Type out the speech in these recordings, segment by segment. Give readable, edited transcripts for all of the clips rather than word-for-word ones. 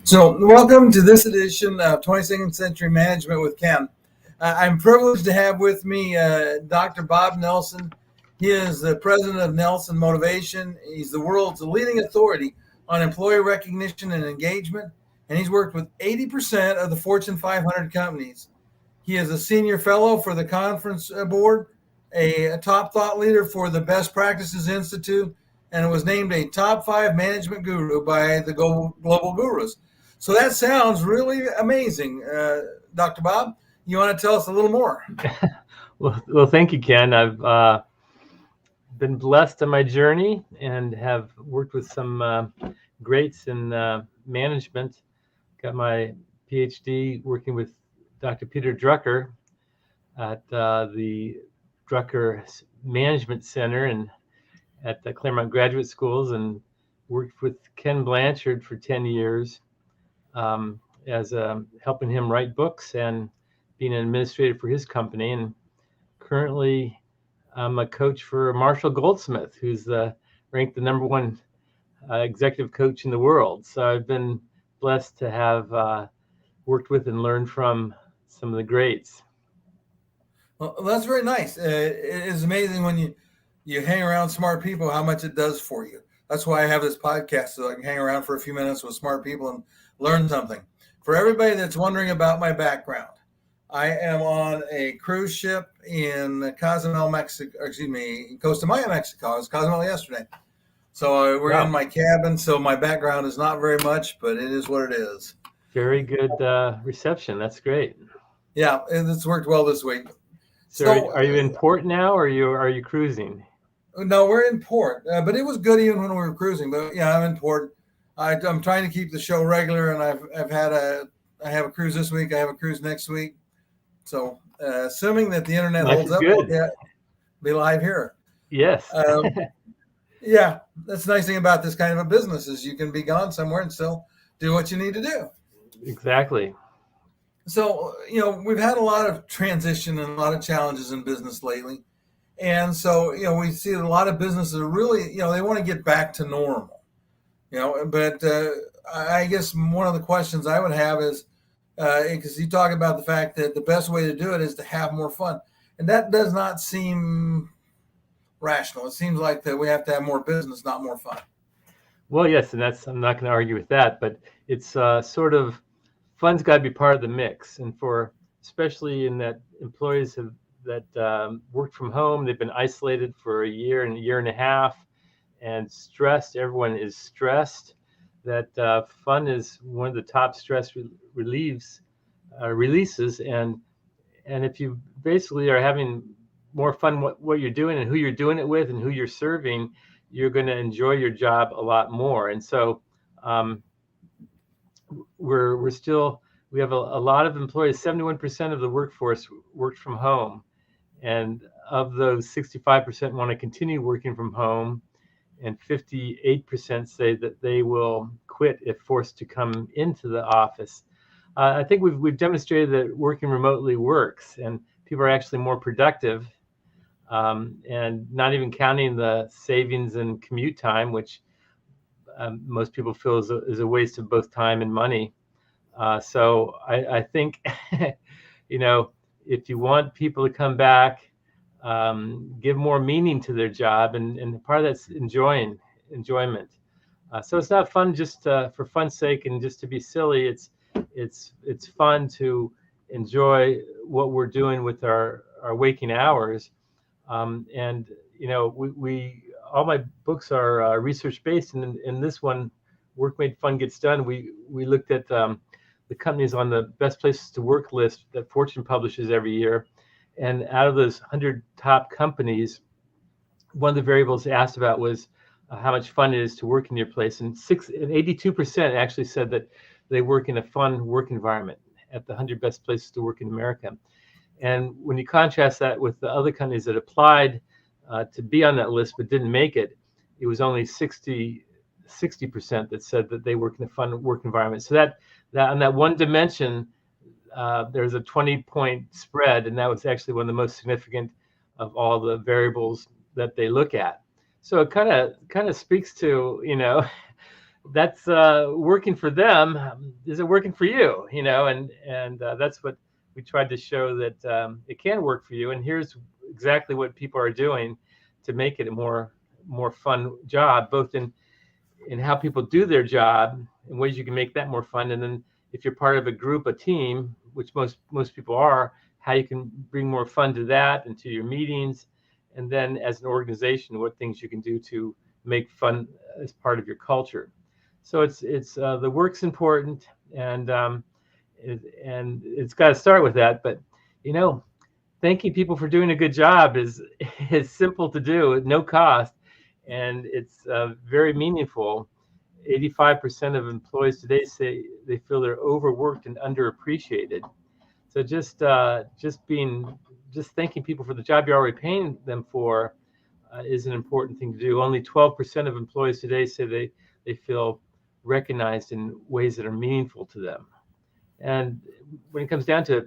So, welcome to this edition of 22nd Century Management with Ken. I'm privileged to have with me Dr. Bob Nelson. He is the president of Nelson Motivation. He's the world's leading authority on employee recognition and engagement, and he's worked with 80% of the Fortune 500 companies. He is a senior fellow for the Conference Board, a top thought leader for the Best Practices Institute, and was named a top 5 management guru by the Global Gurus. So that sounds really amazing. Dr. Bob, you want to tell us a little more? Well, thank you, Ken. I've been blessed on my journey and have worked with some greats in management. Got my PhD working with Dr. Peter Drucker at the Drucker Management Center and at the Claremont Graduate Schools, and worked with Ken Blanchard for 10 years. As helping him write books and being an administrator for his company. And currently I'm a coach for Marshall Goldsmith, who's ranked the #1 executive coach in the world. So I've been blessed to have worked with and learned from some of the greats. Well, that's very nice. It is amazing when you hang around smart people, how much it does for you. That's why I have this podcast, so I can hang around for a few minutes with smart people and learn something. For everybody that's wondering about my background, I am on a cruise ship in Cozumel, Mexico. Costa Maya, Mexico. I was Cozumel yesterday. So we're in my cabin. So my background is not very much, but it is what it is. Very good reception. That's great. Yeah, it's worked well this week. So are you in port now, or are you cruising? No, we're in port, but it was good even when we were cruising. But yeah, I'm in port. I'm trying to keep the show regular, and I have a cruise this week. I have a cruise next week. So assuming that the internet holds up, we'll be live here. Yes. Yeah, that's the nice thing about this kind of a business is you can be gone somewhere and still do what you need to do. Exactly. So, we've had a lot of transition and a lot of challenges in business lately. And so, we see a lot of businesses are really, they want to get back to normal. But I guess one of the questions I would have is, because you talk about the fact that the best way to do it is to have more fun. And that does not seem rational. It seems like that we have to have more business, not more fun. Well, yes, and I'm not going to argue with that, but it's sort of fun's got to be part of the mix. And especially in that employees that worked from home, they've been isolated for a year and a half. And stressed, everyone is stressed. That fun is one of the top stress releases, and if you basically are having more fun what you're doing and who you're doing it with and who you're serving, you're going to enjoy your job a lot more. And so we have a lot of employees. 71% of the workforce worked from home, and of those, 65% want to continue working from home. And 58% say that they will quit if forced to come into the office. I think we've demonstrated that working remotely works, and people are actually more productive, and not even counting the savings and commute time, which most people feel is a waste of both time and money. So I think, if you want people to come back, give more meaning to their job, and part of that's enjoyment. So it's not fun just for fun's sake and just to be silly. It's fun to enjoy what we're doing with our waking hours. And all my books are research based, and in this one, Work Made Fun Gets Done, we looked at the companies on the best places to work list that Fortune publishes every year. And out of those 100 top companies, one of the variables asked about was how much fun it is to work in your place. And 82% actually said that they work in a fun work environment at the 100 best places to work in America. And when you contrast that with the other companies that applied to be on that list but didn't make it, it was only 60% that said that they work in a fun work environment. So that on that one dimension, there's a 20-point spread, and that was actually one of the most significant of all the variables that they look at. So it kind of speaks to, that's working for them. Is it working for you? And that's what we tried to show, that it can work for you. And here's exactly what people are doing to make it a more fun job, both in how people do their job and ways you can make that more fun. And then if you're part of a group, a team, which most people are, how you can bring more fun to that and to your meetings. And then as an organization, what things you can do to make fun as part of your culture. So it's the work's important, and it's got to start with that. But thanking people for doing a good job is simple to do at no cost, and it's very meaningful. 85% of employees today say they feel they're overworked and underappreciated. So just thanking people for the job you're already paying them for is an important thing to do. Only 12% of employees today say they feel recognized in ways that are meaningful to them. And when it comes down to it,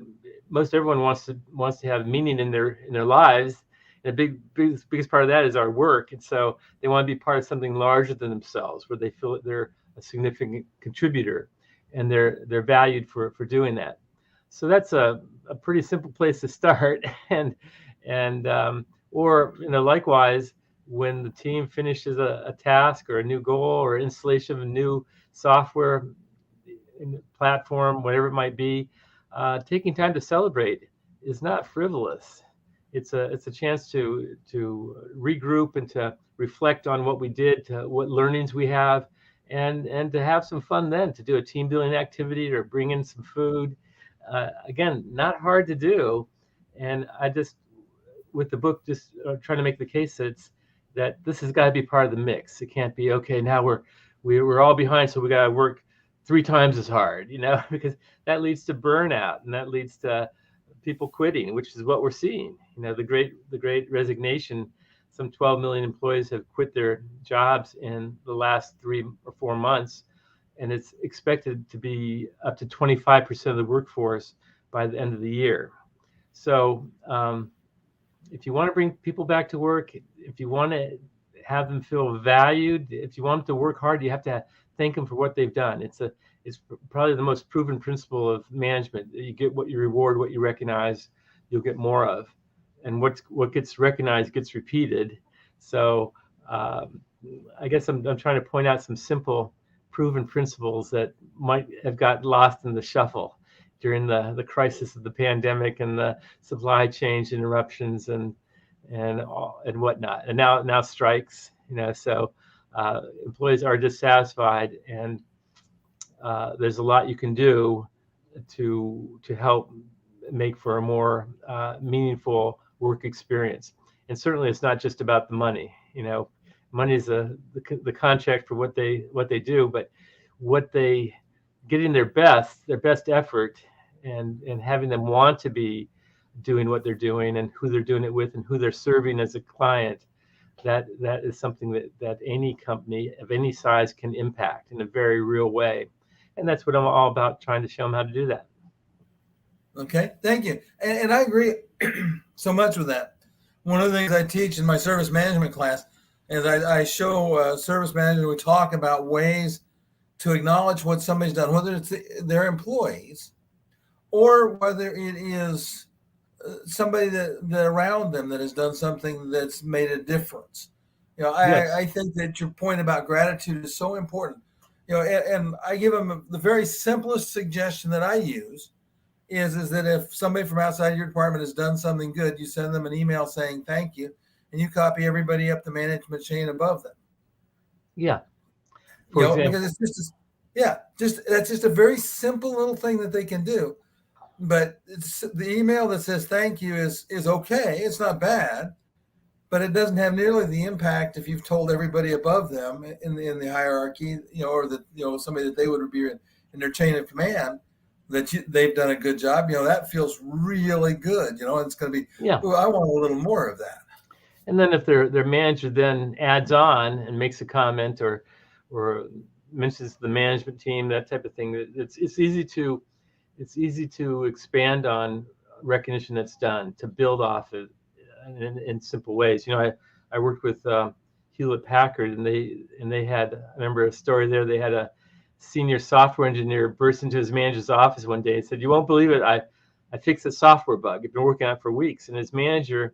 most everyone wants to have meaning in their lives. And the biggest part of that is our work. And so they want to be part of something larger than themselves, where they feel that they're a significant contributor and they're valued for doing that. So that's a pretty simple place to start. Or likewise, when the team finishes a task or a new goal or installation of a new software platform, whatever it might be, taking time to celebrate is not frivolous. It's a chance to regroup and to reflect on what we did, to what learnings we have, and to have some fun then, to do a team building activity or bring in some food. Again, not hard to do. And I just, with the book, just trying to make the case that this has got to be part of the mix. It can't be, okay, now we're all behind, so we got to work 3 times as hard, because that leads to burnout, and that leads to people quitting, which is what we're seeing. The great resignation. Some 12 million employees have quit their jobs in the last 3 or 4 months, and it's expected to be up to 25% of the workforce by the end of the year. So if you want to bring people back to work, if you want to have them feel valued, if you want them to work hard, you have to thank them for what they've done. It's probably the most proven principle of management. You get what you reward, what you recognize, you'll get more of. And what gets recognized gets repeated. So I guess I'm trying to point out some simple, proven principles that might have got lost in the shuffle during the crisis of the pandemic and the supply chain interruptions and whatnot. And now strikes. So employees are dissatisfied, and there's a lot you can do to help make for a more meaningful work experience. And certainly it's not just about the money. Money is the contract for what they do, but what they getting their best effort and having them want to be doing what they're doing and who they're doing it with and who they're serving as a client. That is something that any company of any size can impact in a very real way. And that's what I'm all about, trying to show them how to do that. Okay, thank you. And I agree so much with that. One of the things I teach in my service management class is I show service managers, we talk about ways to acknowledge what somebody's done, whether it's their employees or whether it is somebody that around them that has done something that's made a difference. Yes. I think that your point about gratitude is so important. And I give them the very simplest suggestion that I use is that if somebody from outside your department has done something good, you send them an email saying thank you, and you copy everybody up the management chain above them. Yeah. For example. Because it's that's just a very simple little thing that they can do. But it's the email that says thank you is okay. It's not bad, but it doesn't have nearly the impact if you've told everybody above them in the hierarchy, or that somebody that they would be in their chain of command, that they've done a good job. That feels really good. It's going to be, ooh, I want a little more of that. And then if their manager then adds on and makes a comment or mentions the management team, that type of thing, it's easy to expand on recognition that's done, to build off it in simple ways. I worked with Hewlett-Packard, and they had, I remember a story there. They had a senior software engineer burst into his manager's office one day and said, "You won't believe it. I fixed a software bug. I've been working on it for weeks." And his manager,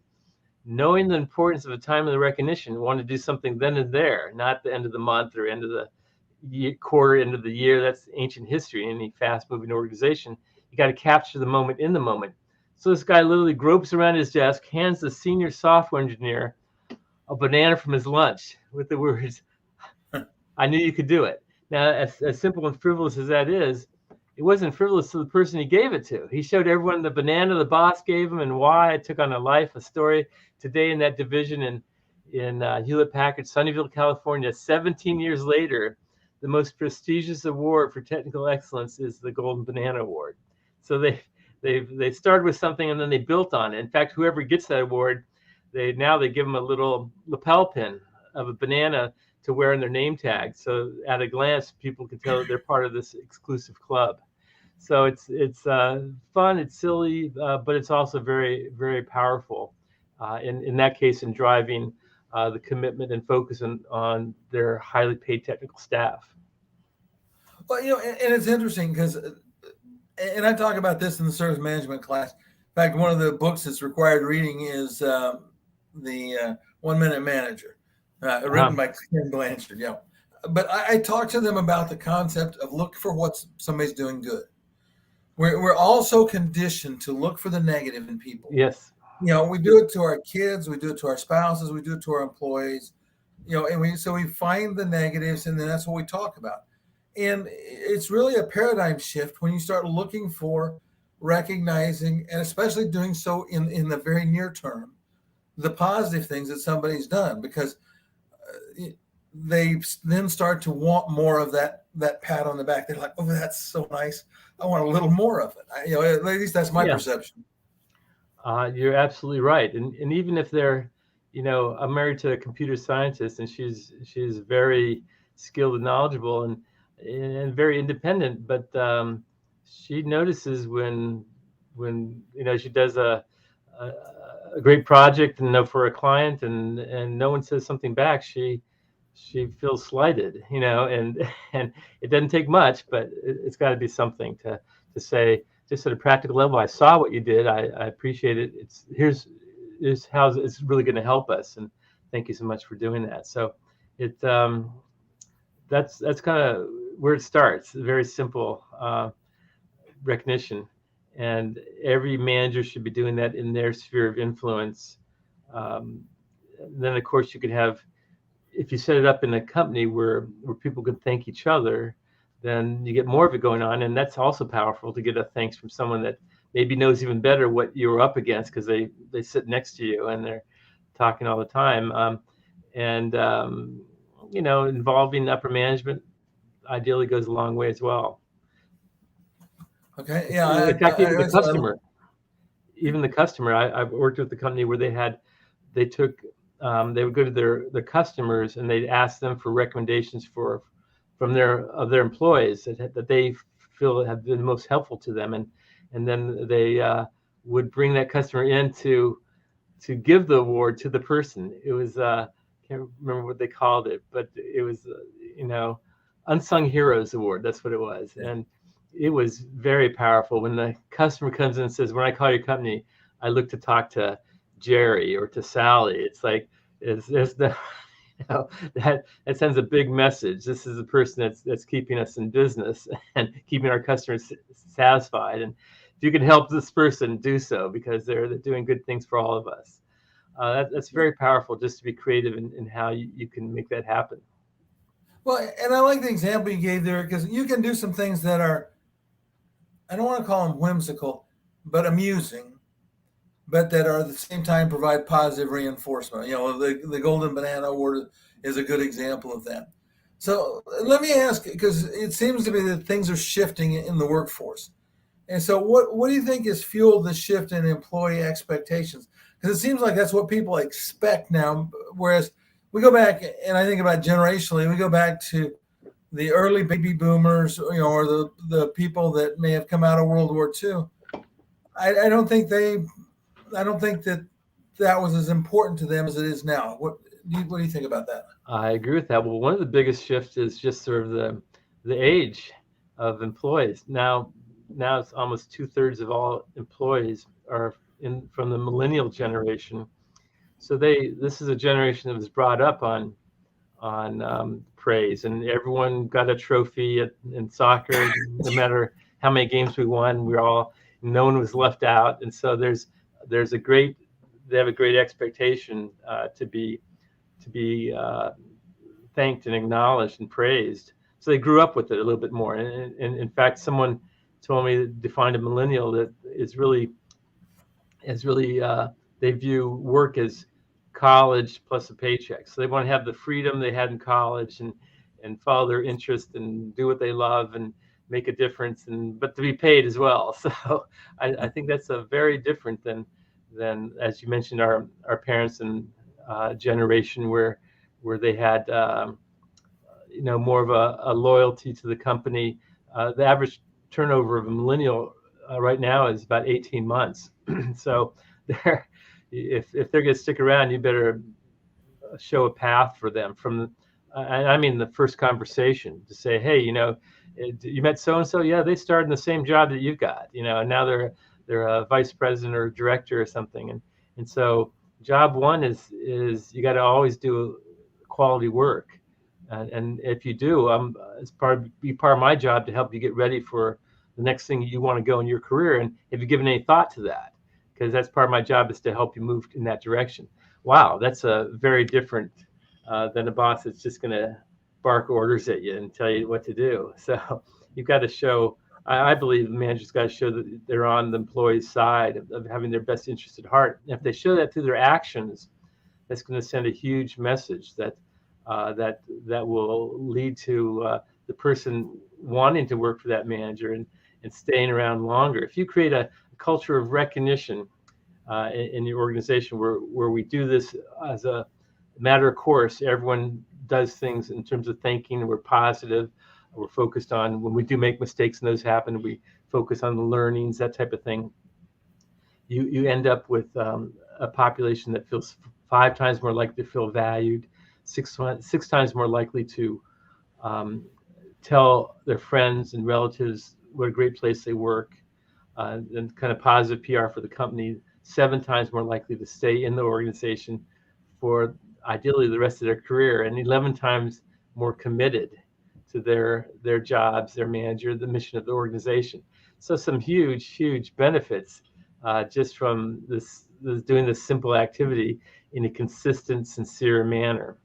knowing the importance of the time of the recognition, wanted to do something then and there, not the end of the month or end of the quarter, end of the year. That's ancient history in any fast-moving organization. You got to capture the moment in the moment. So this guy literally gropes around his desk, hands the senior software engineer a banana from his lunch with the words, "I knew you could do it." Now, as simple and frivolous as that is, it wasn't frivolous to the person he gave it to. He showed everyone the banana the boss gave him and why it took on a life, a story. Today in that division in Hewlett-Packard, Sunnyvale, California, 17 years later, the most prestigious award for technical excellence is the Golden Banana Award. So they started with something and then they built on it. In fact, whoever gets that award, they give them a little lapel pin of a banana to wear in their name tag. So at a glance, people can tell that they're part of this exclusive club. So it's fun, it's silly, but it's also very, very powerful. In that case, in driving the commitment and focus on their highly paid technical staff. Well, and it's interesting because, and I talk about this in the service management class. In fact, one of the books that's required reading is the 1 Minute Manager, written by Ken Blanchard. Yeah, but I talk to them about the concept of look for what somebody's doing good. We're also conditioned to look for the negative in people. Yes. We do it to our kids, we do it to our spouses, we do it to our employees. And we find the negatives, and then that's what we talk about. And it's really a paradigm shift when you start looking for, recognizing, and especially doing so in the very near term, the positive things that somebody's done, because they then start to want more of that pat on the back. They're like, "Oh, that's so nice. I want a little more of it." At least that's my perception. You're absolutely right. And even if they're, I'm married to a computer scientist, and she's very skilled and knowledgeable and very independent, but she notices when she does a great project and for a client and no one says something back, she feels slighted, and it doesn't take much, but it's got to be something to say, just at a practical level, I saw what you did. I appreciate it. Here's how it's really going to help us, and thank you so much for doing that. So that's kind of where it starts. Very simple recognition, and every manager should be doing that in their sphere of influence. Then of course you could have, if you set it up in a company where people could thank each other, then you get more of it going on. And that's also powerful, to get a thanks from someone that maybe knows even better what you're up against, because they sit next to you and they're talking all the time. Involving upper management ideally goes a long way as well. Okay. Yeah. In fact, even the customer, I've worked with the company where they would go to their customers and they'd ask them for recommendations from their employees that they feel have been most helpful to them, and then they would bring that customer in to give the award to the person. It was can't remember what they called it, but it was Unsung Heroes Award. That's what it was, and it was very powerful when the customer comes in and says, "When I call your company, I look to talk to Jerry or to Sally." It's like there's the that sends a big message. This is a person that's keeping us in business and keeping our customers satisfied. And if you can help this person, do so, because they're doing good things for all of us. That's very powerful, just to be creative in how you can make that happen. Well, and I like the example you gave there, because you can do some things that are, I don't want to call them whimsical, but amusing, but that are at the same time provide positive reinforcement. The Golden Banana Award is a good example of that. So let me ask, because it seems to be that things are shifting in the workforce. And so what do you think has fueled the shift in employee expectations? Because it seems like that's what people expect now, whereas we go back, and I think about generationally, we go back to the early baby boomers, or the people that may have come out of World War II. I don't think that was as important to them as it is now. What do you think about that? I agree with that. Well, one of the biggest shifts is just sort of the age of employees. Now it's almost 2/3 of all employees are from the millennial generation. So this is a generation that was brought up on praise, and everyone got a trophy in soccer. No matter how many games we won, no one was left out. And so they have a great expectation to be thanked and acknowledged and praised. So they grew up with it a little bit more. And in fact, someone told me that defined a millennial that is really they view work as college plus a paycheck. So they want to have the freedom they had in college and follow their interest and do what they love and make a difference, but to be paid as well. So I think that's a very different than as you mentioned our parents and generation where they had more of a loyalty to the company. The average turnover of a millennial right now is about 18 months. So if they're going to stick around, you better show a path for them I mean the first conversation to say, hey, you met so and so. Yeah, they started in the same job that you got. And now they're a vice president or director or something. And so job one is you got to always do quality work. And if you do, it's be part of my job to help you get ready for the next thing you want to go in your career. And have you given any thought to that? Because that's part of my job is to help you move in that direction. Wow, that's a very different than a boss that's just going to bark orders at you and tell you what to do. So you've got to show, I believe the manager's got to show that they're on the employee's side of having their best interest at heart. And if they show that through their actions, that's going to send a huge message that will lead to the person wanting to work for that manager and staying around longer. If you create a culture of recognition in your organization where we do this as a matter of course, everyone does things in terms of thinking, we're positive, we're focused on when we do make mistakes and those happen, we focus on the learnings, that type of thing. You end up with a population that feels 5 times more likely to feel valued, six times more likely to tell their friends and relatives what a great place they work, and kind of positive PR for the company, 7 times more likely to stay in the organization for ideally the rest of their career, and 11 times more committed to their jobs, their manager, the mission of the organization. So some huge benefits just from doing this simple activity in a consistent, sincere manner,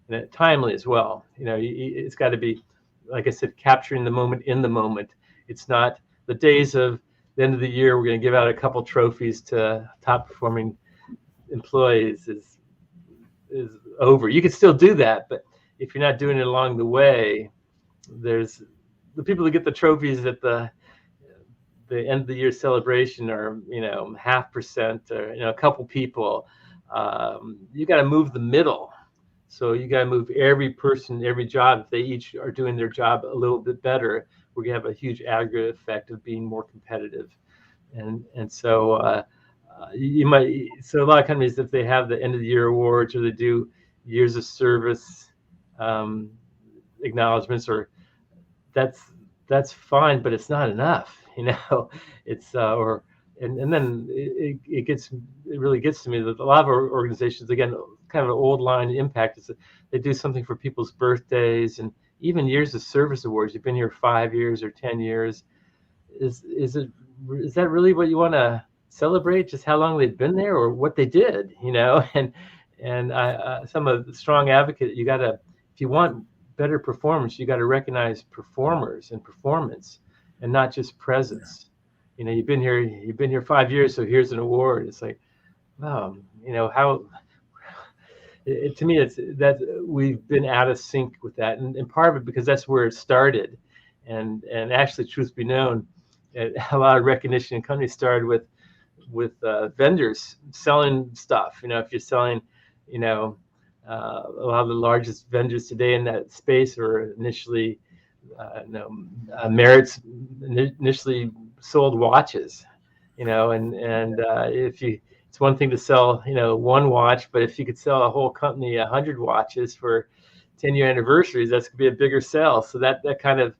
and timely as well. It's got to be, like I said, capturing the moment in the moment. It's not the days of the end of the year, we're going to give out a couple trophies to top performing employees is over. You can still do that, but if you're not doing it along the way, there's the people that get the trophies at the end of the year celebration are 0.5% or a couple people. You got to move the middle. So you got to move every person, every job. If they each are doing their job a little bit better, we're gonna have a huge aggregate effect of being more competitive. And so so a lot of companies, if they have the end of the year awards or they do years of service acknowledgments, or that's fine, but it's not enough. It's and then it really gets to me that a lot of our organizations, again, kind of an old line impact is that they do something for people's birthdays and even years of service awards. You've been here 5 years or 10 years. Is that really what you want to celebrate? Just how long they've been there or what they did? And I'm a strong advocate. If you want better performance, you got to recognize performers and performance, and not just presence. You've been here 5 years, so here's an award. It's like, wow, how. To me, it's that we've been out of sync with that, and part of it because that's where it started, and actually, truth be known, a lot of recognition in companies started with vendors selling stuff. If you're selling, a lot of the largest vendors today in that space were initially, Merritt's initially sold watches, and if you it's one thing to sell, one watch, but if you could sell a whole company 100 watches for 10-year anniversaries, that's going to be a bigger sale. So that kind of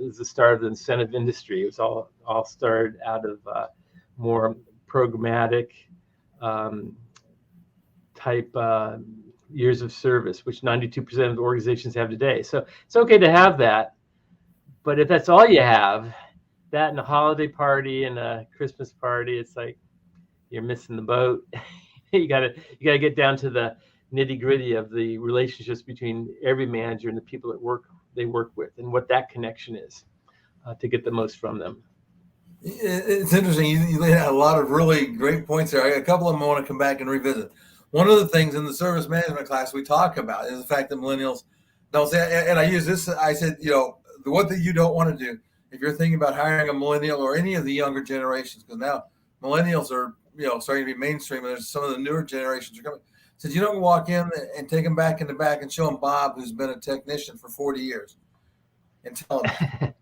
is the start of the incentive industry. It was all started out of more programmatic type years of service, which 92% of the organizations have today. So it's okay to have that, but if that's all you have, that and a holiday party and a Christmas party, it's like you're missing the boat. you gotta get down to the nitty gritty of the relationships between every manager and the people that they work with, and what that connection is to get the most from them. It's interesting. You laid out a lot of really great points there. A couple of them I want to come back and revisit. One of the things in the service management class we talk about is the fact that millennials don't say, and I use this, I said, the one thing you don't want to do if you're thinking about hiring a millennial or any of the younger generations, because now millennials are, starting to be mainstream, and there's some of the newer generations are coming. Said you don't walk in and take them back in the back and show them Bob, who's been a technician for 40 years, and tell them that.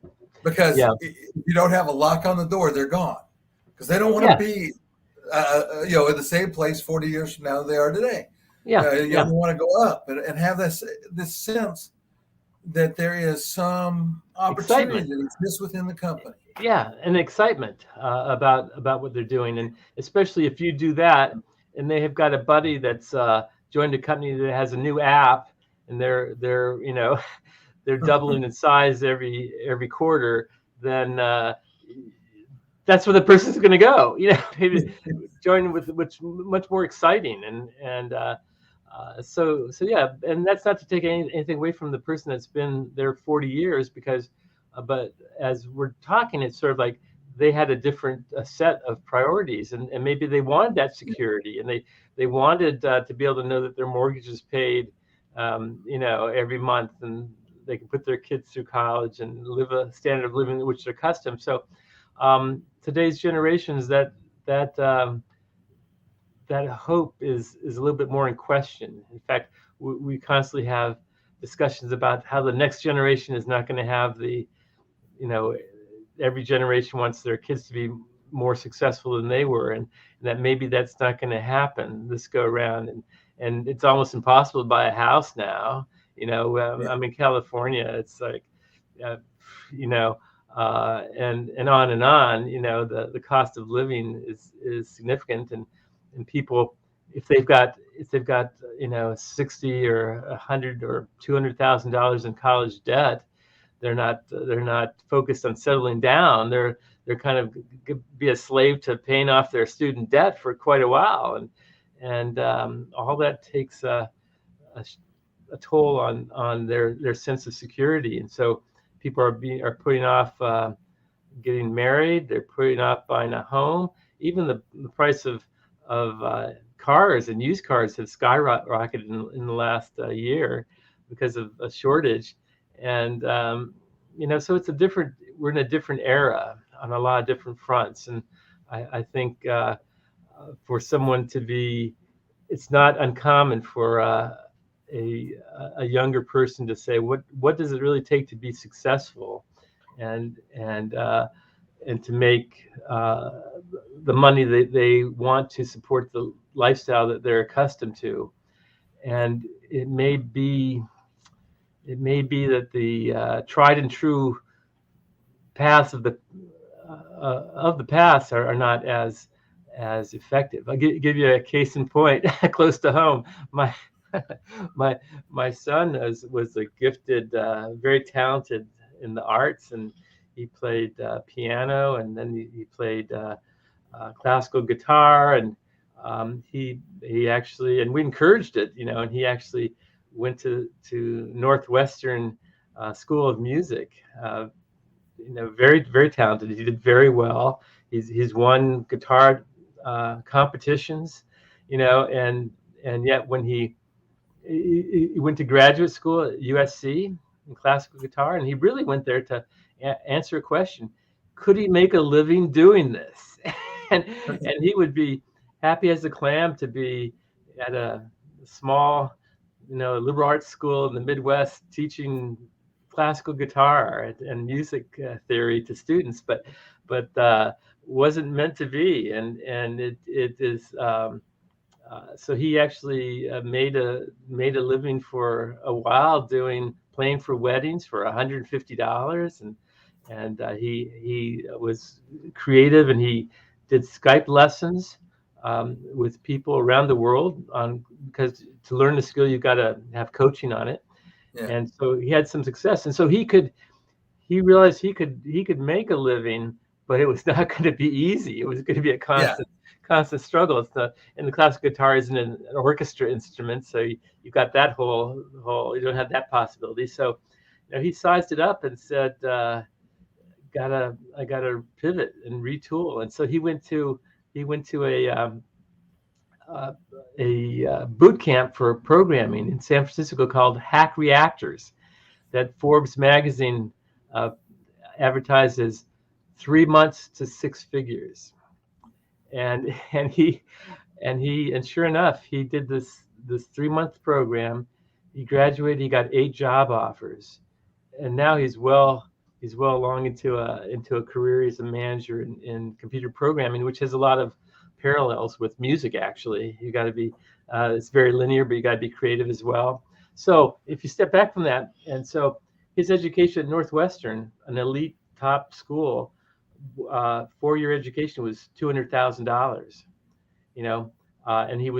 Because if you don't have a lock on the door, they're gone. Because they don't want to be, in the same place 40 years from now they are today. They want to go up and have this sense that there is some opportunity that exists within the company. Yeah, and excitement about what they're doing, and especially if you do that, and they have got a buddy that's joined a company that has a new app, and they're doubling in size every quarter, then that's where the person's going to go. Maybe join with which much more exciting, and so yeah, and that's not to take anything away from the person that's been there 40 years, because but as we're talking, it's sort of like they had a different set of priorities, and maybe they wanted that security, and they wanted to be able to know that their mortgage is paid every month, and they can put their kids through college and live a standard of living which they're accustomed. So today's generations, that hope is a little bit more in question. In fact, we constantly have discussions about how the next generation is not going to have the, every generation wants their kids to be more successful than they were, and that maybe that's not going to happen this go around, and it's almost impossible to buy a house now. I'm in California. It's like, and on and on. The cost of living is significant, and people, if they've got $60 or $100 or $200,000 in college debt, they're not focused on settling down. They're kind of be a slave to paying off their student debt for quite a while, and all that takes a toll on their sense of security. And so people are putting off getting married. They're putting off buying a home. Even the price of cars and used cars have skyrocketed in the last year because of a shortage. And so we're in a different era on a lot of different fronts. And I think for someone to be, it's not uncommon for a younger person to say, what does it really take to be successful, and to make the money that they want to support the lifestyle that they're accustomed to. And it may be that the tried and true paths of the past are not as effective. I'll give you a case in point close to home. My son was a gifted, very talented in the arts, and he played piano, and then he played classical guitar, and he actually, and we encouraged it, and he actually went to Northwestern School of Music. Very, very talented. He did very well. He's won guitar competitions, and yet when he went to graduate school at USC in classical guitar, and he really went there to answer a question: could he make a living doing this? and he would be happy as a clam to be at a small, liberal arts school in the Midwest teaching classical guitar and music theory to students. But wasn't meant to be, and it is. So he actually made a living for a while playing for weddings for $150, and he was creative, and he did Skype lessons with people around the world because to learn the skill you've got to have coaching on it. Yeah. And so he had some success, and so he realized he could make a living, but it was not going to be easy. It was going to be a constant struggle. It's and the classical guitar isn't an orchestra instrument, so you got that whole you don't have that possibility. So, he sized it up and said, I gotta pivot and retool. And so he went to a boot camp for programming in San Francisco called Hack Reactors, that Forbes magazine advertised as 3 months to 6 figures. And sure enough, he did this 3-month program. He graduated. He got 8 job offers, and now he's well along into a career as a manager in computer programming, which has a lot of parallels with music. Actually, you got to be it's very linear, but you got to be creative as well. So if you step back from that, and so his education at Northwestern, an elite top school, 4-year education was $200,000, and he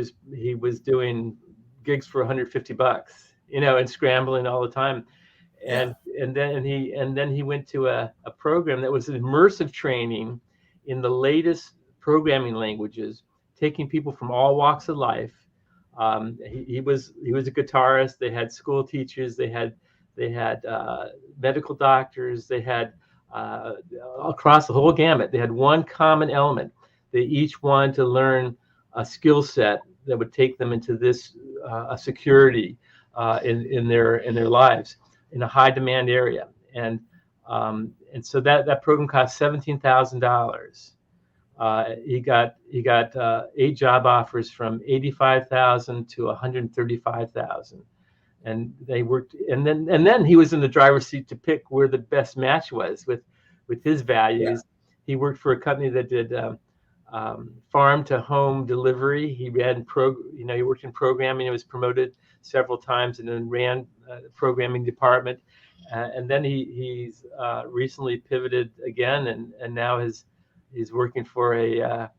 was doing gigs for $150, and scrambling all the time. And then he went to a program that was an immersive training in the latest programming languages, taking people from all walks of life. He was a guitarist. They had school teachers. They had medical doctors. They had across the whole gamut. They had one common element. They each wanted to learn a skill set that would take them into this a security in their lives in a high demand area. And so that program cost $17,000. He got 8 job offers from $85,000 to $135,000. And they worked, and then he was in the driver's seat to pick where the best match was with his values. Yeah. He worked for a company that did farm to home delivery. He he worked in programming. He was promoted several times, and then ran the programming department. And then he's recently pivoted again, and now he's working for a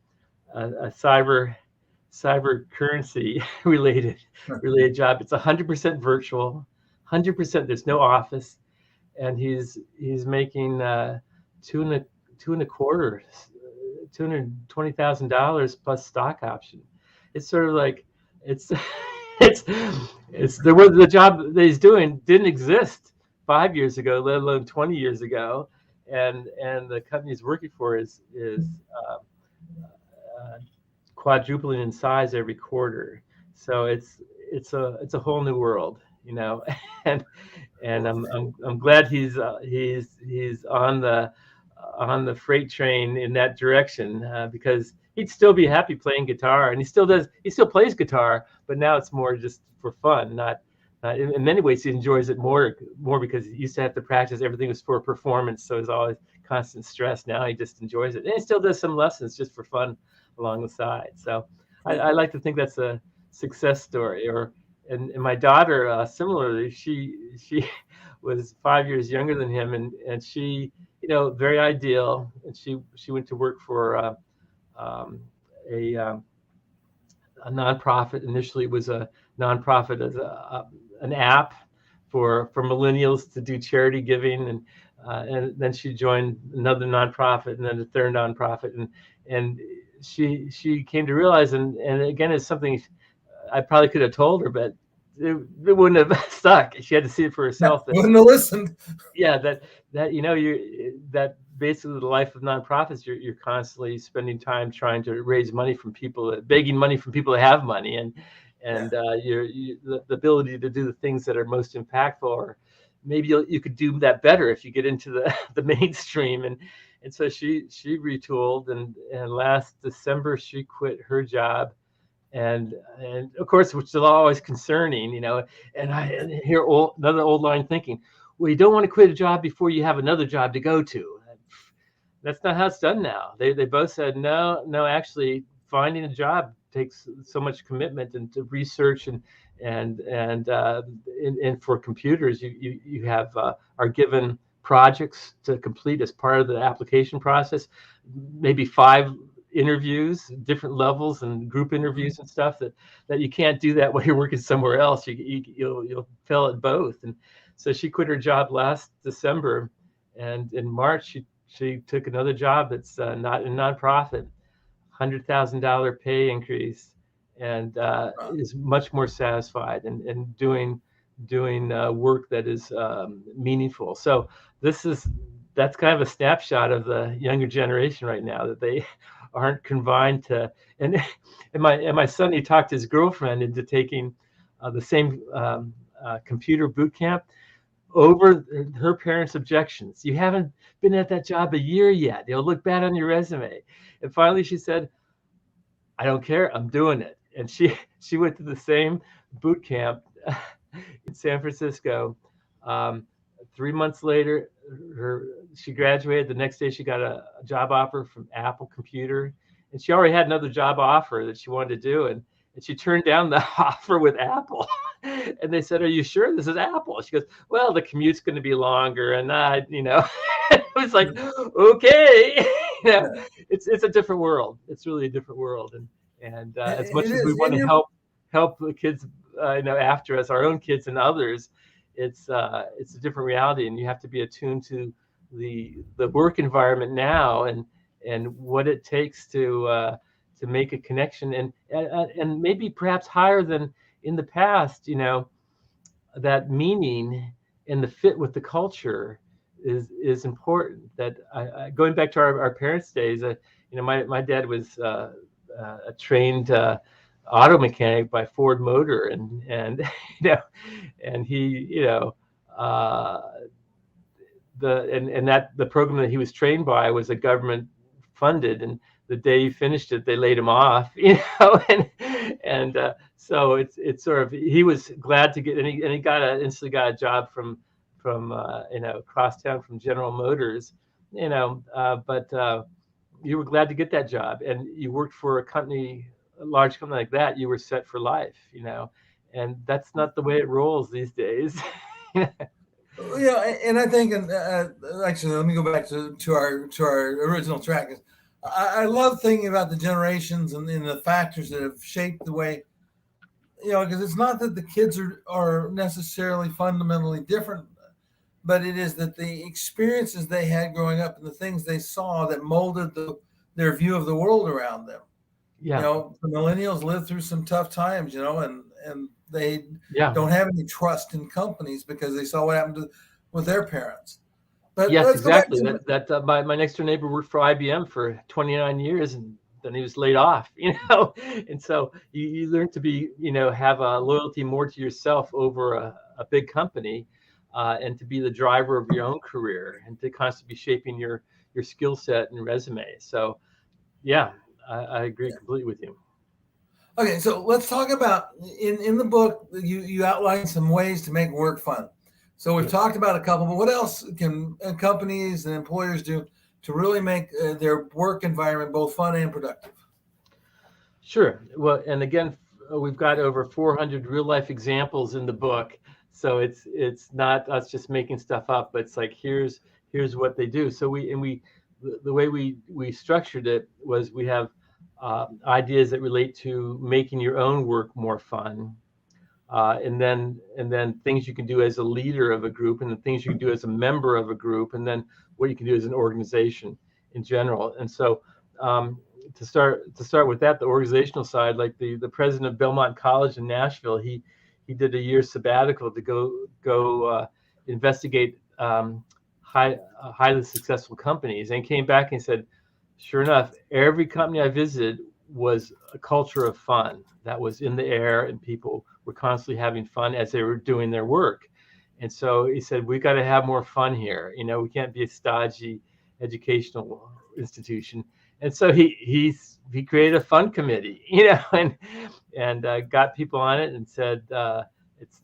cyber currency related job. It's 100% virtual, 100%. There's no office, and he's making $220,000 plus stock option. It's sort of like it's the job that he's doing didn't exist 5 years ago, let alone 20 years ago, and the company he's working for is quadrupling in size every quarter. So it's a whole new world, and I'm glad he's on the freight train in that direction, because he'd still be happy playing guitar, and he still plays guitar, but now it's more just for fun, not in many ways he enjoys it more because he used to have to practice. Everything was for performance, so it's always constant stress. Now he just enjoys it, and he still does some lessons just for fun along the side. So I like to think that's a success story. And my daughter, similarly, she was 5 years younger than him, and she, very ideal. And she went to work for a nonprofit. Initially, it was a nonprofit as an app for millennials to do charity giving, and then she joined another nonprofit, and then a third nonprofit, and she came to realize, and again, it's something I probably could have told her, but it wouldn't have stuck. She had to see it for herself. Wouldn't have listened. Yeah, that that basically the life of nonprofits, you're constantly spending time trying to raise money from people, begging money from people that have money, and the ability to do the things that are most impactful, or maybe you could do that better if you get into the mainstream. And so she retooled, and last December she quit her job, and of course, which is always concerning, and I hear another old line thinking, well, you don't want to quit a job before you have another job to go to. That's not how it's done now. They both said no. Actually, finding a job takes so much commitment and to research and for computers, you have are given projects to complete as part of the application process, maybe 5 interviews, different levels and group interviews and stuff that you can't do that while you're working somewhere else. You'll fail at both. And so she quit her job last December, and in March she took another job that's not a nonprofit, $100,000 pay increase, and is much more satisfied and doing work that is meaningful. So that's kind of a snapshot of the younger generation right now, that they aren't confined to. And my son, he talked his girlfriend into taking the same computer boot camp over her parents' objections. You haven't been at that job a year yet. It'll look bad on your resume. And finally she said, I don't care, I'm doing it. And she went to the same boot camp in San Francisco. 3 months later, she graduated. The next day she got a job offer from Apple Computer. And she already had another job offer that she wanted to do. And she turned down the offer with Apple. And they said, are you sure this is Apple? She goes, well, the commute's going to be longer. And it was like, okay. It's a different world. It's really a different world. And as much as we want to help the kids, after us, our own kids and others, it's a different reality. And you have to be attuned to the work environment now and what it takes to make a connection and maybe perhaps higher than in the past, that meaning and the fit with the culture is important. That going back to our parents' days, my dad was a trained auto mechanic by Ford Motor, and he the program that he was trained by was a government funded, and the day he finished it, they laid him off, and so it's sort of, he was glad to get, and he instantly got a job from across town from General Motors, but you were glad to get that job, and you worked for a large company like that, you were set for life, and that's not the way it rolls these days. And I think, actually, let me go back to our original track. I love thinking about the generations and the factors that have shaped the way, because it's not that the kids are necessarily fundamentally different, but it is that the experiences they had growing up and the things they saw that molded their view of the world around them. Yeah. The millennials lived through some tough times, and they don't have any trust in companies because they saw what happened with their parents. But yes, exactly. My next door neighbor worked for IBM for 29 years, and then he was laid off. And so you learn to be, have a loyalty more to yourself over a big company, and to be the driver of your own career, and to constantly be shaping your skill set and resume. So, yeah, I agree completely with you. Okay, so let's talk about in the book you outline some ways to make work fun. So we've talked about a couple, but what else can companies and employers do to really make their work environment both fun and productive? Sure. Well, and again, we've got over 400 real life examples in the book, so it's not us just making stuff up, but it's like here's what they do. So the way we structured it was we have ideas that relate to making your own work more fun. And then things you can do as a leader of a group, and then things you can do as a member of a group, and then what you can do as an organization in general. And so to start with that, the organizational side, like the president of Belmont College in Nashville, he did a year sabbatical to go investigate highly successful companies, and came back and said, sure enough, every company I visited was a culture of fun that was in the air, and people were constantly having fun as they were doing their work. And so he said, we got to have more fun here. We can't be a stodgy educational institution. And so he created a fun committee, and got people on it and said,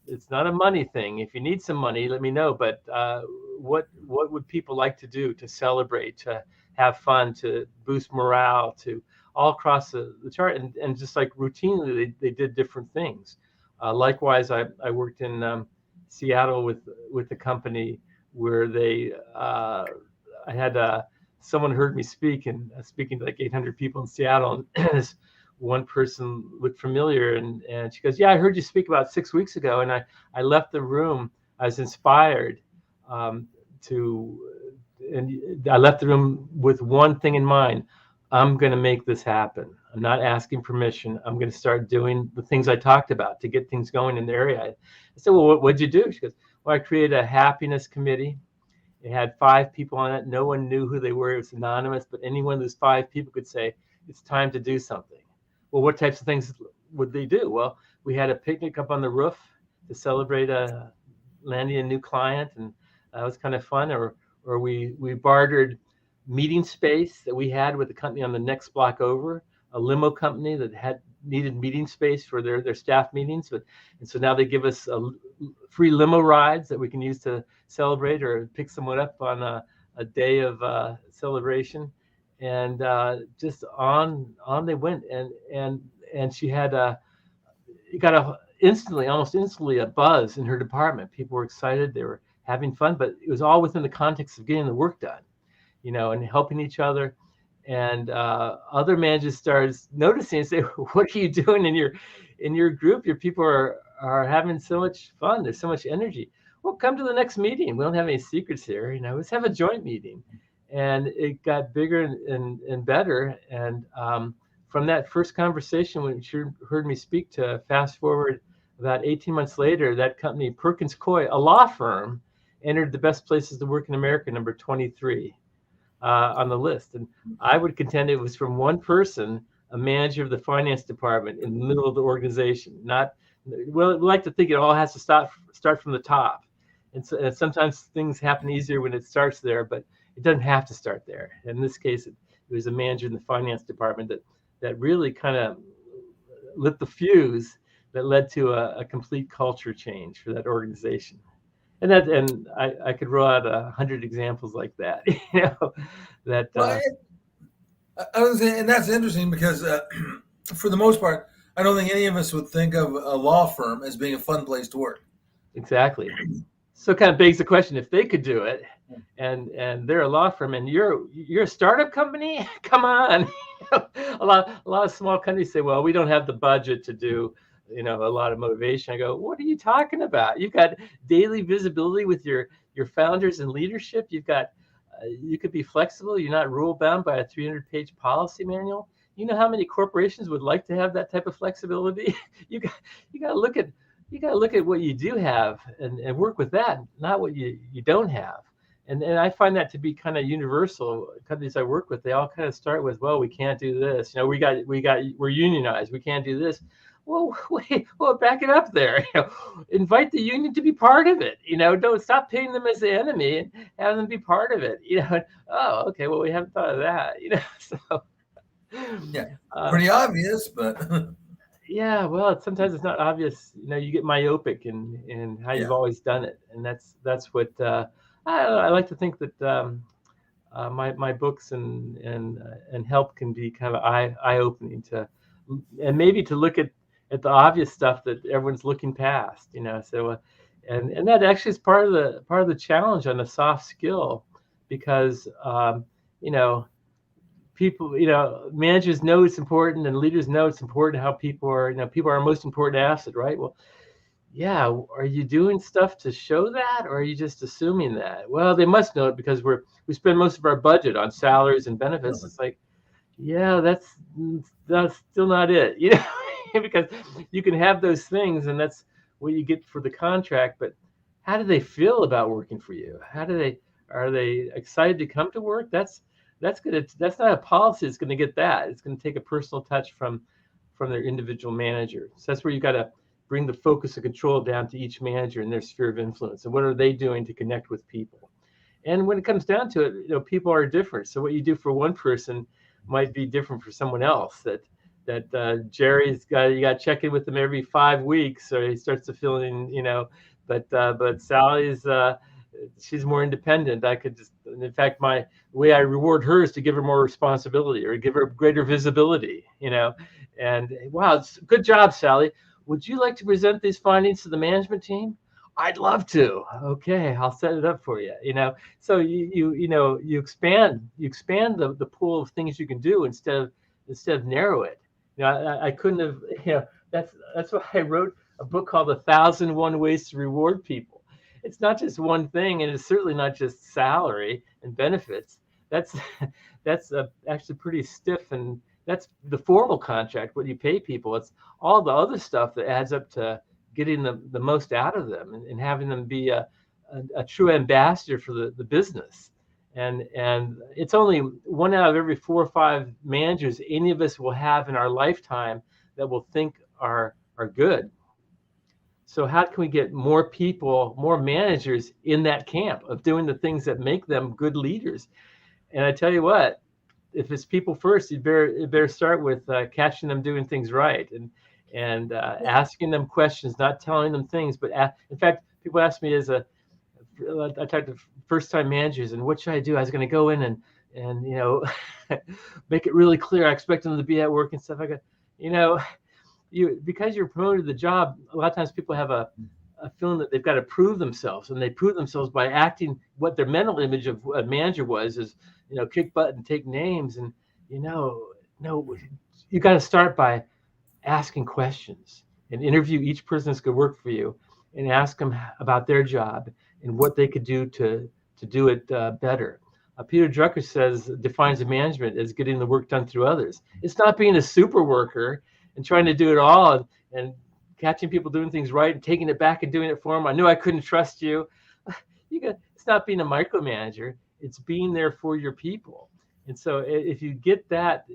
it's not a money thing. If you need some money, let me know. But what would people like to do to celebrate, to have fun, to boost morale, to all across the chart. And just like routinely, they did different things. Likewise, I worked in Seattle with a company where I had someone heard me speak, and speaking to like 800 people in Seattle, and this one person looked familiar, and she goes, "Yeah, I heard you speak about 6 weeks ago." And I left the room. I was inspired and I left the room with one thing in mind: I'm going to make this happen. I'm not asking permission. I'm going to start doing the things I talked about to get things going in the area. I said, "Well, what'd you do?" She goes, "Well, I created a happiness committee. It had 5 people on it. No one knew who they were. It was anonymous, but any one of those 5 people could say, it's time to do something." Well, what types of things would they do? Well, we had a picnic up on the roof to celebrate landing a new client, and that was kind of fun. Or we bartered meeting space that we had with a company on the next block over, a limo company that needed meeting space for their staff meetings. And so now they give us free limo rides that we can use to celebrate or pick someone up on a day of celebration. And just on they went. And she had almost instantly a buzz in her department. People were excited. They were having fun, but it was all within the context of getting the work done, and helping each other. And other managers started noticing and say, "What are you doing in your group? Your people are having so much fun. There's so much energy. Well, come to the next meeting. We don't have any secrets here. Let's have a joint meeting." And it got bigger and better. And from that first conversation, when she heard me speak, to fast forward about 18 months later, that company, Perkins Coie, a law firm, entered the best places to work in America, number 23 on the list. And I would contend it was from one person, a manager of the finance department in the middle of the organization. We like to think it all has to start from the top. And sometimes things happen easier when it starts there, but it doesn't have to start there. In this case, it was a manager in the finance department that really kind of lit the fuse that led to a complete culture change for that organization. And I could roll out 100 examples like that. That. Well, I was saying, and that's interesting because for the most part, I don't think any of us would think of a law firm as being a fun place to work. Exactly. So it kind of begs the question: if they could do it, and they're a law firm, and you're a startup company, come on. A lot of small companies say, "Well, we don't have the budget to do a lot of motivation." I go, "What are you talking about? You've got daily visibility with your founders and leadership. You've got you could be flexible. You're not rule bound by a 300-page policy manual. You know how many corporations would like to have that type of flexibility? You got to look at what you do have and work with that, not what you don't have." And I find that to be kind of universal. Companies I work with, they all kind of start with, "Well, we can't do this. We're unionized. We can't do this." Well, wait, back it up there. Invite the union to be part of it. Don't stop pitting them as the enemy and have them be part of it. Oh, okay. Well, we haven't thought of that. So. Yeah, pretty obvious, but. Yeah, well, sometimes it's not obvious. You get myopic in how you've always done it, and that's what I like to think that my books and help can be kind of eye opening and maybe to look at the obvious stuff that everyone's looking past. So and that actually is part of the challenge on a soft skill, because people, managers know it's important, and leaders know it's important how people are our most important asset, right? Well, yeah, are you doing stuff to show that, or are you just assuming that? Well, they must know it because we spend most of our budget on salaries and benefits. It's like, yeah, that's still not it, because you can have those things, and that's what you get for the contract. But how do they feel about working for you? Are they excited to come to work? That's not a policy that's going to get that. It's going to take a personal touch from their individual manager. So that's where you got to bring the focus of control down to each manager and their sphere of influence, and what are they doing to connect with people. And when it comes down to it, people are different. So what you do for one person might be different for someone else. That Jerry's you got to check in with him every 5 weeks, or he starts to feel but Sally's she's more independent. I could just, in fact, the way I reward her is to give her more responsibility or give her greater visibility, and wow, good job, Sally. Would you like to present these findings to the management team? I'd love to. Okay, I'll set it up for you. So you expand the pool of things you can do instead of narrow it. I couldn't have. That's why I wrote a book called 1,001 Ways to Reward People. It's not just one thing, and it's certainly not just salary and benefits. That's actually pretty stiff, and that's the formal contract, what you pay people. It's all the other stuff that adds up to getting the most out of them and having them be a true ambassador for the business. And it's only 1 out of every 4 or 5 managers any of us will have in our lifetime that will think are good. So how can we get more people, more managers in that camp of doing the things that make them good leaders? And I tell you what, if it's people first, you better start with catching them doing things right and asking them questions, not telling them things. But in fact, people ask me I talk to first-time managers, and what should I do? I was going to go in and make it really clear. I expect them to be at work and stuff. I go, because you're promoted to the job, a lot of times people have a feeling that they've got to prove themselves, and they prove themselves by acting what their mental image of a manager is kick butt and take names. And no, you got to start by asking questions and interview each person that's going to work for you and ask them about their job and what they could do to do it better. Peter Drucker defines management as getting the work done through others. It's not being a super worker and trying to do it all and catching people doing things right and taking it back and doing it for them. I knew I couldn't trust you. It's not being a micromanager. It's being there for your people. And so if you get that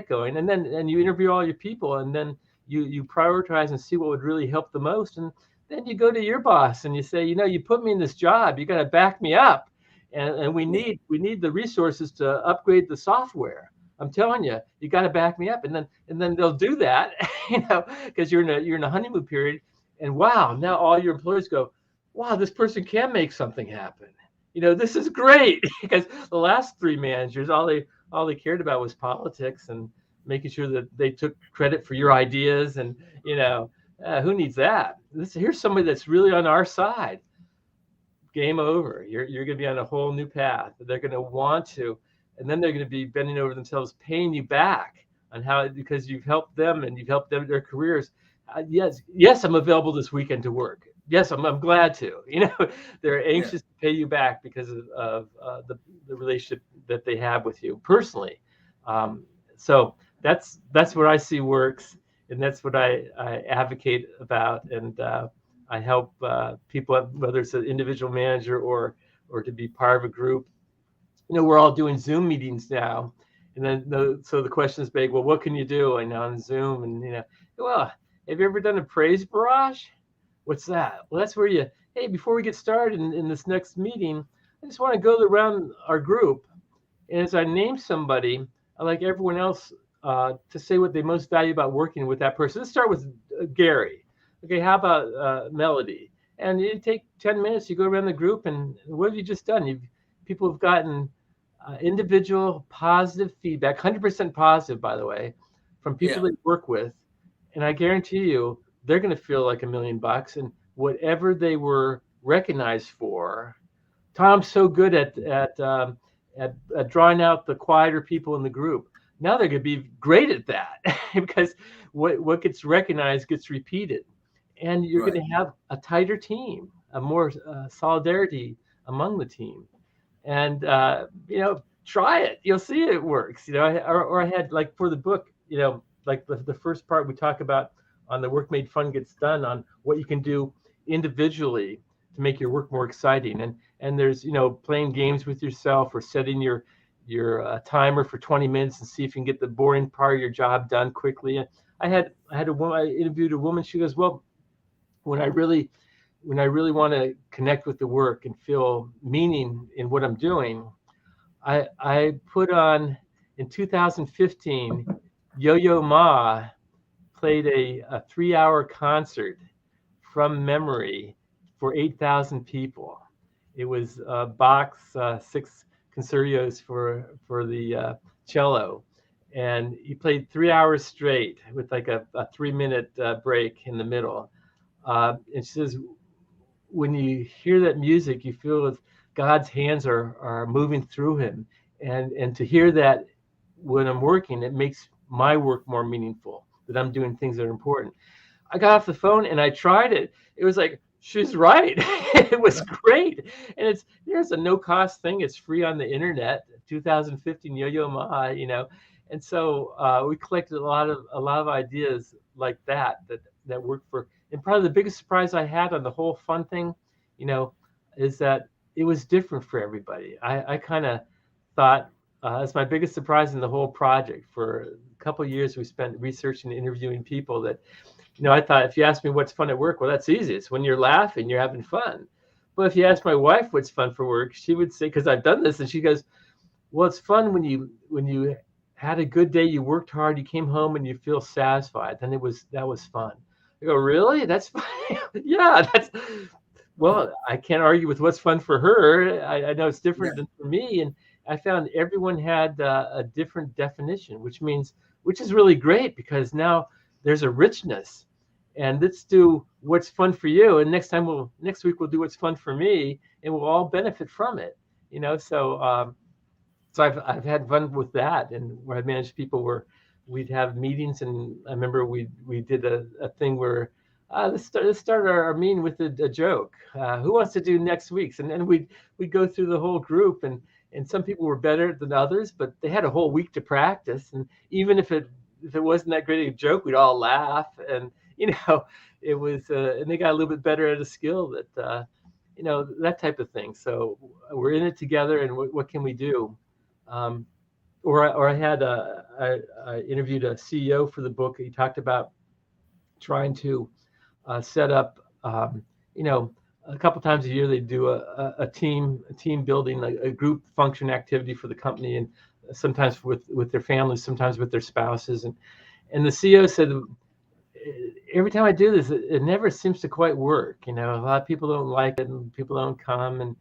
going, and you interview all your people, and then you prioritize and see what would really help the most, and then you go to your boss and you say, you put me in this job, you got to back me up, and we need the resources to upgrade the software. I'm telling you, you got to back me up, and then they'll do that, because you're in a honeymoon period, and wow, now all your employees go, wow, this person can make something happen. This is great, because the last 3 managers, all they cared about was politics and making sure that they took credit for your ideas, and who needs that? Here's somebody that's really on our side. Game over. You're going to be on a whole new path. They're going to want to. And then they're going to be bending over themselves, paying you back on because you've helped them and you've helped them their careers. Yes, I'm available this weekend to work. Yes, I'm glad to. They're anxious to pay you back because of the relationship that they have with you personally. So that's what I see works, and that's what I advocate about, and I help people, whether it's an individual manager or to be part of a group. We're all doing Zoom meetings now, and then so the question is big. Well, what can you do on Zoom? And well, have you ever done a praise barrage? What's that? Well, that's where hey, before we get started in this next meeting, I just want to go around our group, and as I name somebody, I like everyone else to say what they most value about working with that person. Let's start with Gary. Okay, how about Melody? And you take 10 minutes, you go around the group, and what have you just done? People have gotten individual positive feedback, 100% positive, by the way, from people they work with. And I guarantee you, they're going to feel like $1 million. And whatever they were recognized for, Tom's so good at drawing out the quieter people in the group. Now they're going to be great at that because what gets recognized gets repeated. And you're going to have a tighter team, a more solidarity among the team. And, try it. You'll see it works. I had, like, for the book, like the first part we talk about on the Work Made Fun Gets Done, on what you can do individually to make your work more exciting. And there's, playing games with yourself or setting your timer for 20 minutes and see if you can get the boring part of your job done quickly. I interviewed a woman. She goes, well, when I really want to connect with the work and feel meaning in what I'm doing, I put on, in 2015, Yo-Yo Ma played a 3-hour concert from memory for 8,000 people. It was Bach's six concertos for the cello, and he played 3 hours straight with like a 3-minute break in the middle. And she says, when you hear that music, you feel as God's hands are moving through him, and to hear that when I'm working, it makes my work more meaningful. That I'm doing things that are important. I got off the phone and I tried it. It was like, she's right. It was great. And there's a no cost thing. It's free on the internet, 2015 Yo-Yo Ma, And so we collected a lot of ideas like that work for, and probably the biggest surprise I had on the whole fun thing, is that it was different for everybody. I kind of thought, that's my biggest surprise in the whole project. For a couple of years, we spent researching and interviewing people that, I thought, if you ask me what's fun at work, well, that's easy. It's when you're laughing, you're having fun. But if you ask my wife what's fun for work, she would say, because I've done this, and she goes, well, it's fun when you had a good day, you worked hard, you came home and you feel satisfied. Then that was fun. I go, really? That's fun? Yeah, well, I can't argue with what's fun for her. I know it's different than for me. And I found everyone had a different definition, which is really great, because now there's a richness. And let's do what's fun for you. And next week we'll do what's fun for me, and we'll all benefit from it. So I've had fun with that, and where I managed people where we'd have meetings, and I remember we did a thing where let's start our meeting with a joke. Who wants to do next week's? And then we'd go through the whole group, and some people were better than others, but they had a whole week to practice. And even if it wasn't that great a joke, we'd all laugh, and it was, and they got a little bit better at a skill that that type of thing. So we're in it together, and what can we do? Or I had I interviewed a CEO for the book. He talked about trying to set up, a couple times a year they do a team building, a group function activity for the company, and sometimes with their families, sometimes with their spouses, and the CEO said, every time I do this, it never seems to quite work. A lot of people don't like it, and people don't come, and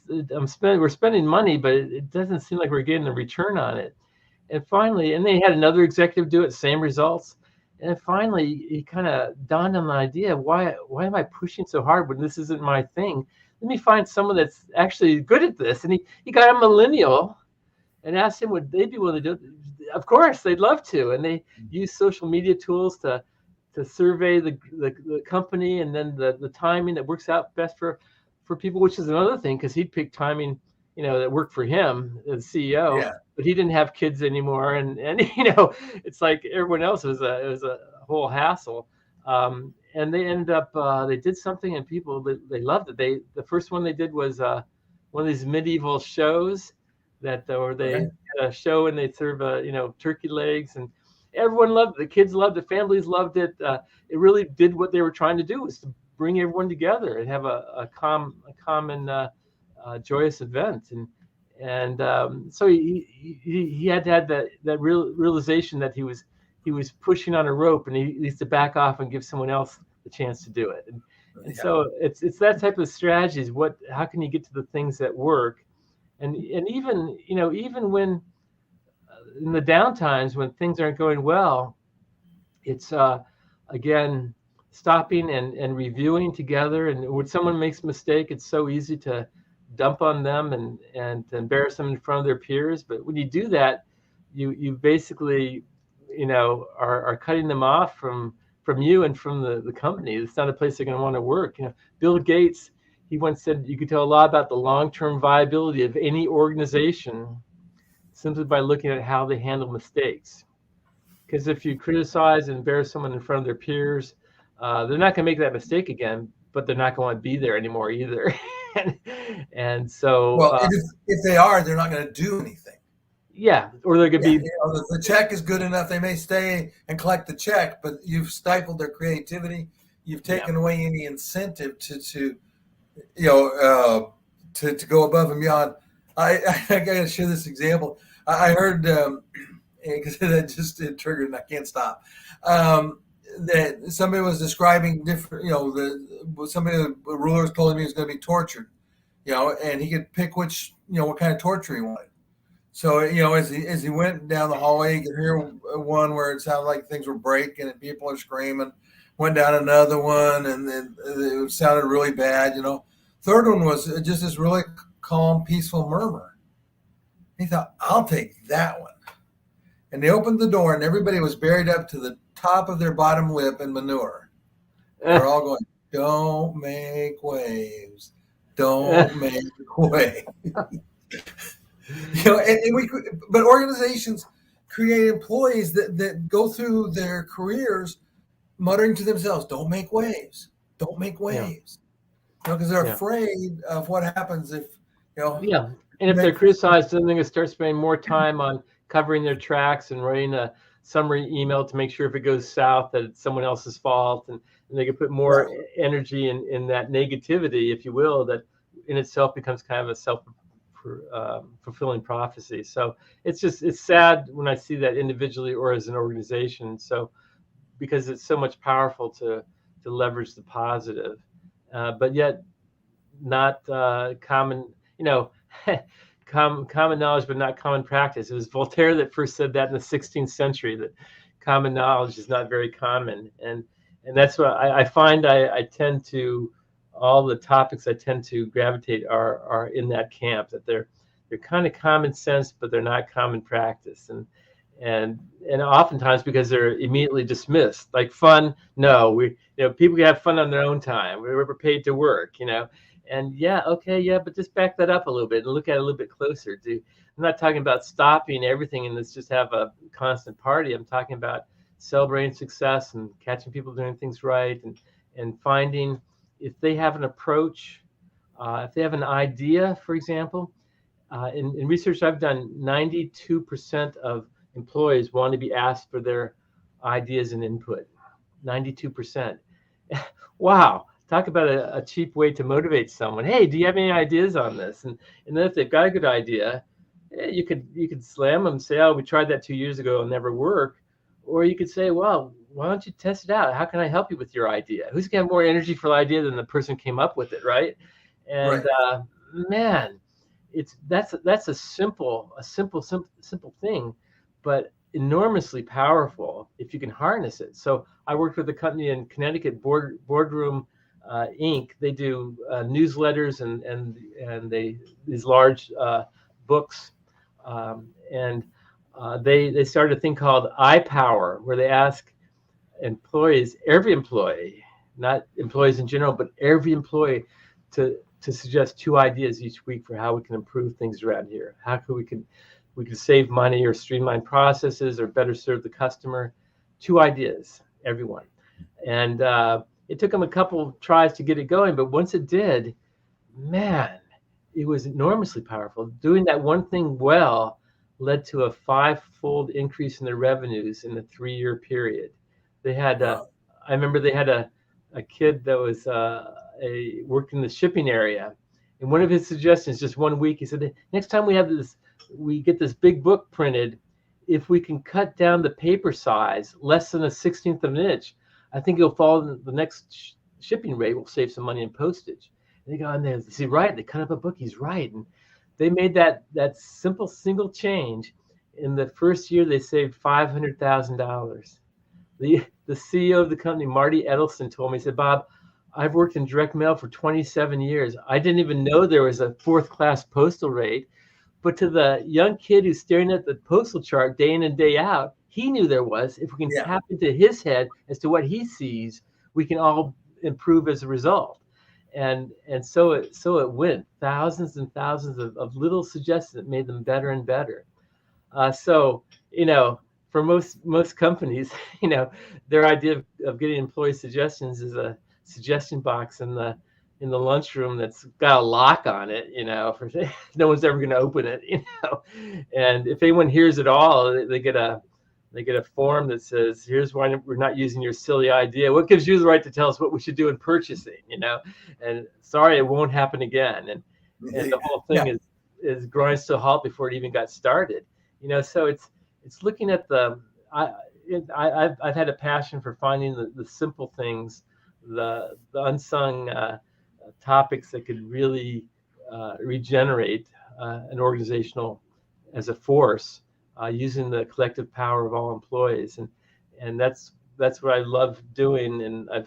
we're spending money, but it doesn't seem like we're getting a return on it. And finally, and they had another executive do it, same results. And finally, he kind of dawned on the idea, why am I pushing so hard when this isn't my thing? Let me find someone that's actually good at this. And he got a millennial and asked him, would they be willing to do it? Of course, they'd love to. And they use social media tools to survey the company, and then the timing that works out best for people, which is another thing, because he'd pick timing, that worked for him as CEO, but he didn't have kids anymore. And it's like everyone else, it was a whole hassle. And they ended up, they did something, and people, they loved it. The first one they did was one of these medieval shows where they had a show and they'd serve, turkey legs, and everyone loved it. The kids loved it. Families loved it. It really did what they were trying to do, was to bring everyone together and have a common joyous event. And so he had to have that realization that he was pushing on a rope, and he needs to back off and give someone else the chance to do it. And so it's that type of strategies. How can you get to the things that work? And even when in the downtimes when things aren't going well, it's again stopping and reviewing together. And when someone makes a mistake, it's so easy to dump on them and embarrass them in front of their peers. But when you do that, you basically are cutting them off from you and from the company. It's not a place they're going to want to work. Bill Gates, he once said you could tell a lot about the long-term viability of any organization simply by looking at how they handle mistakes. Because if you criticize and embarrass someone in front of their peers, they're not going to make that mistake again, but they're not going to be there anymore either. and so, well, if they are, they're not going to do anything. Yeah, or they're going to be. The check is good enough; they may stay and collect the check, but you've stifled their creativity. You've taken away any incentive to go above and beyond. I got to share this example. I heard, because it triggered and I can't stop, that somebody was describing different, the rulers told him he was going to be tortured and he could pick which, what kind of torture he wanted. So, as he went down the hallway, you could hear one where it sounded like things were breaking and people are screaming. Went down another one, and then it sounded really bad. Third one was just this really calm, peaceful murmur. He thought, I'll take that one. And they opened the door, and everybody was buried up to the top of their bottom lip in manure. They're all going, don't make waves. Don't make waves. But organizations create employees that go through their careers muttering to themselves, don't make waves. Don't make waves. Because they're afraid of what happens if, Yeah. And if they're criticized, then they're going to start spending more time on covering their tracks and writing a summary email to make sure if it goes south that it's someone else's fault. And they can put more energy in that negativity, if you will, that in itself becomes kind of a self-fulfilling prophecy. So it's sad when I see that individually or as an organization. So because it's so much powerful to leverage the positive, but yet not common, common knowledge, but not common practice. It was Voltaire that first said that in the 16th century, that common knowledge is not very common. And that's what I find I tend to, all the topics I tend to gravitate are in that camp, that they're kind of common sense, but they're not common practice. And oftentimes because they're immediately dismissed, like fun. No, people can have fun on their own time. We're paid to work, and but just back that up a little bit and look at it a little bit closer. I'm not talking about stopping everything and let's just have a constant party. I'm talking about celebrating success and catching people doing things right, and finding if they have an approach, if they have an idea, for example. In research I've done, 92% of employees want to be asked for their ideas and input. 92%. Wow. Talk about a cheap way to motivate someone. Hey, do you have any ideas on this? And then if they've got a good idea, you could slam them and say, oh, we tried that 2 years ago and never worked. Or you could say, well, why don't you test it out? How can I help you with your idea? Who's going to have more energy for the idea than the person who came up with it, right? And man, that's a simple thing, but enormously powerful if you can harness it. So I worked with a company in Connecticut, Boardroom Inc. They do newsletters and these large books, and they started a thing called iPower, where they ask employees, every employee, not employees in general, but every employee to suggest 2 ideas each week for how we can improve things around here. How could we can save money or streamline processes or better serve the customer. 2 ideas, everyone. And it took them a couple tries to get it going, but once it did, man, it was enormously powerful. Doing that one thing well led to a 5-fold increase in their revenues in a 3-year period. They had, I remember they had a kid that was worked in the shipping area, and one of his suggestions, just 1 week, he said, next time we get this big book printed, if we can cut down the paper size less than a 1/16 of an inch, I think it'll fall in the next shipping rate. Will save some money in postage. And they go in there, is he right? They cut up a book. He's right. And they made that simple single change. In the first year, they saved $500,000. The CEO of the company, Marty Edelson, told me, he said, Bob, I've worked in direct mail for 27 years. I didn't even know there was a 4th-class postal rate. But to the young kid who's staring at the postal chart day in and day out, he knew there was. If we can tap into his head as to what he sees, we can all improve as a result. And so it went. Thousands and thousands of little suggestions that made them better and better. So, for most companies, their idea of getting employee suggestions is a suggestion box in the lunchroom that's got a lock on it, for no one's ever going to open it, And if anyone hears it all, they get a form that says, here's why we're not using your silly idea. What gives you the right to tell us what we should do in purchasing, And sorry, it won't happen again. And the whole thing is grinds to a halt before it even got started, So it's looking at I've had a passion for finding the simple things, the unsung topics that could really regenerate an organizational as a force using the collective power of all employees, and that's what I love doing. And I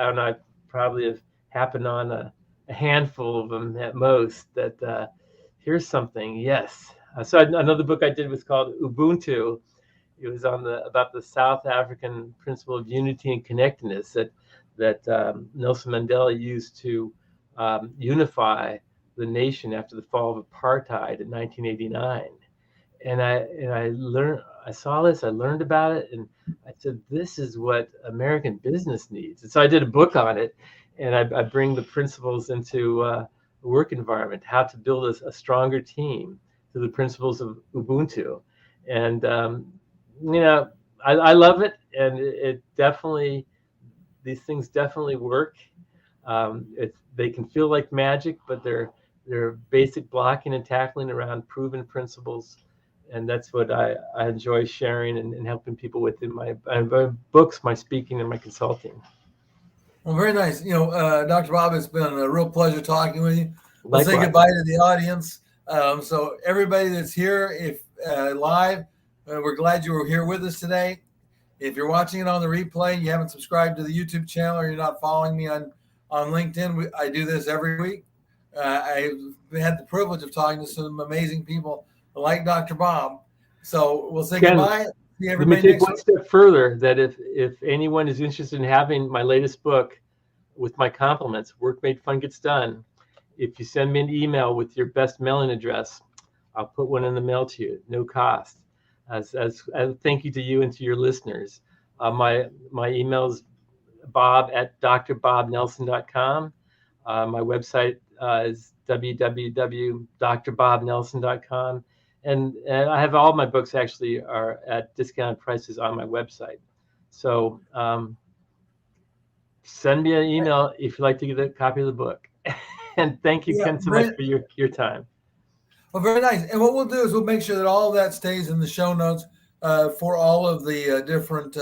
don't know, I probably have happened on a handful of them at most. That here's something, yes. So another book I did was called Ubuntu. It was on about the South African principle of unity and connectedness that Nelson Mandela used to unify the nation after the fall of apartheid in 1989. And I saw this, I learned about it, and I said, this is what American business needs. And so I did a book on it, and I bring the principles into a work environment, how to build a stronger team through the principles of Ubuntu. And I love it, and it definitely, these things definitely work. They can feel like magic, but they're basic blocking and tackling around proven principles, and that's what I enjoy sharing and helping people with in my books, my speaking, and my consulting. Well, very nice. Dr. Bob, it's been a real pleasure talking with you. We'll say Likewise. goodbye to the audience. So everybody that's here, if live, we're glad you were here with us today. If you're watching it on the replay, you haven't subscribed to the YouTube channel, or you're not following me on LinkedIn, I do this every week. I've had the privilege of talking to some amazing people like Dr. Bob. So we'll say goodbye. See everybody. Let me take one step further, that if anyone is interested in having my latest book with my compliments, Work Made Fun Gets Done, if you send me an email with your best mailing address, I'll put one in the mail to you, no cost. As thank you to you and to your listeners. My email is bob@drbobnelson.com. My website is www.drbobnelson.com. And I have all my books actually are at discounted prices on my website. So send me an email if you'd like to get a copy of the book. And thank you, Ken, so much for your time. Well, very nice. And what we'll do is we'll make sure that all of that stays in the show notes for all of the different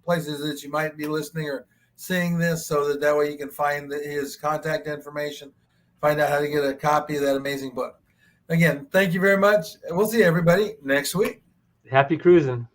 places that you might be listening or seeing this, so that way you can find his contact information, find out how to get a copy of that amazing book. Again, thank you very much. We'll see everybody next week. Happy cruising.